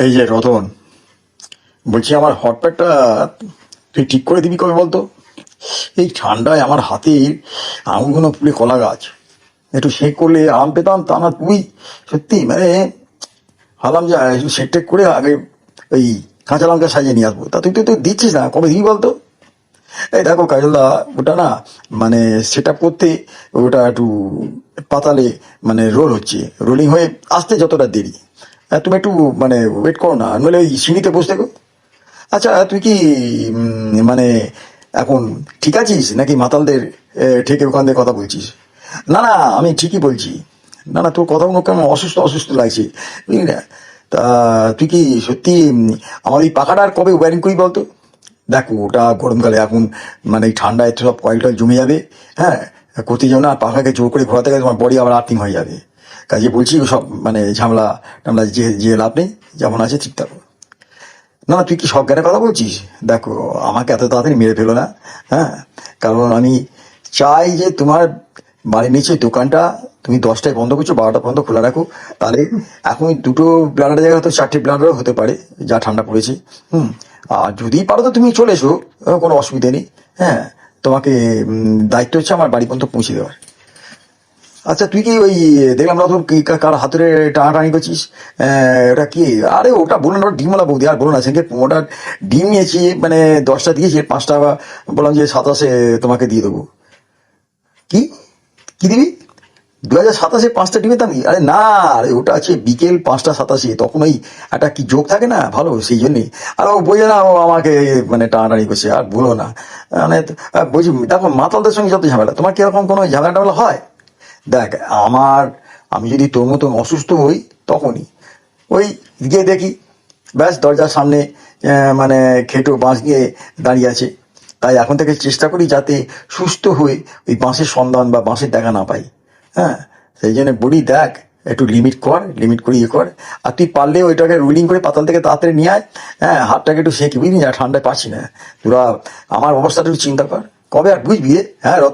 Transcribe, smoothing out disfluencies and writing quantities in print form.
এই যে রতন, বলছি আমার হটপ্যাডটা তুই ঠিক করে দিবি কবে বলতো? এই ঠান্ডায় আমার হাতের আঙুলগুলো পুড়ে কলা গাছ, একটু শেক করলে আরাম পেতাম, তা না তুই সত্যি মানে হালাম যা একটু শেক টেক করে আগে ওই কাঁচা লঙ্কা সাজিয়ে নিয়ে আসবো। তা তুই তো তুই দিচ্ছিস না, কবে দিবি বলতো? এই দেখো কাজলদা, ওটা না মানে সেট আপ করতে ওটা একটু পাতালে মানে রোল হচ্ছে, রোলিং হয়ে আসতে যতটা দেরি। তুমি একটু মানে ওয়েট করো না, নইলে ওই সিঁড়িতে বসতে গো। আচ্ছা তুই কি মানে এখন ঠিক আছিস নাকি মাতালদের ঠেকে ওখান থেকে কথা বলছিস? না না, আমি ঠিকই বলছি। না না, তোর কথাগুলো কেমন অসুস্থ অসুস্থ লাগছে, বুঝলি না? তা তুই কি সত্যি আমার এই পাখাটা আর কবে ওয়ারিং করি বলতো? দেখো ওটা গরমকালে এখন মানে এই ঠান্ডায় তো সব কয়েল টয়েল জমে যাবে। হ্যাঁ, করতে যাও না, আর পাখাকে জোর করে ঘোরাতে গেলে তোমার বডি আবার আর্থিং হয়ে যাবে। কাজে বলছি সব মানে ঝামেলা টামলা যে যে লাভ নেই, যেমন আছে ঠিক থাকো। না না, তুই কি সব জ্ঞানের কথা বলছিস? দেখো আমাকে এত তাড়াতাড়ি মেরে ফেলো না। হ্যাঁ, কারণ আমি চাই যে তোমার বাড়ির নিচে দোকানটা তুমি 10টায় বন্ধ করছো, 12টা পর্যন্ত খোলা রাখো। তাহলে এখন ওই দুটো ব্লাডারের জায়গায় হয়তো 4টে ব্লাডারও হতে পারে, যা ঠান্ডা পড়েছে। আর যদি পারো তো তুমি চলে এসো, কোনো অসুবিধা নেই। হ্যাঁ, তোমাকে দায়িত্ব হচ্ছে আমার বাড়ি পর্যন্ত পৌঁছে দেওয়ার। আচ্ছা তুই কি ওই দেখলাম না তোর কি কার হাতুড়ে টানাটানি করছিস? ওটা কি? আরে ওটা বলুন না, ওটা ডিমওয়ালা বৌদি, আর বলুন না। সেদিকে 15টা ডিম নিয়েছি, মানে 10টা দিয়েছি, 5টা বললাম যে 27 তোমাকে দিয়ে দেবো। কি? কি দিবি? 2027 5টা ডিমের দাম? আরে না, আরে ওটা আছে বিকেল 5টা 87, তখন ওই একটা কি যোগ থাকে না ভালো, সেই জন্যই। আর ও বোঝে না, ও আমাকে মানে টানাটানি করছে, আর বলো না। মানে বলছি দেখো, মাতালদের সঙ্গে যত ঝামেলা, তোমার কিরকম কোনো ঝামেলা টামেলা হয়? দেখ আমার, আমি যদি তোর মতন অসুস্থ হই তখনই ওই গিয়ে দেখি, ব্যাস দরজার সামনে মানে খেটো বাঁশ নিয়ে দাঁড়িয়ে আছে। তাই এখন থেকে চেষ্টা করি যাতে সুস্থ হয়ে ওই বাঁশের সন্ধান বা বাঁশের দেখা না পাই। হ্যাঁ, সেই জন্য বলি দেখ, একটু লিমিট কর, লিমিট করে ইয়ে কর। আর তুই পারলে ওইটাকে রুলিং করে পাতাল থেকে তাড়াতাড়ি নিয়ে আয়। হ্যাঁ, হাতটাকে একটু শেখ, বুঝলি না, ঠান্ডায় পাচ্ছি না তোরা। আমার অবস্থাটা একটু চিন্তা কর, কবে আর বুঝবি রে? হ্যাঁ।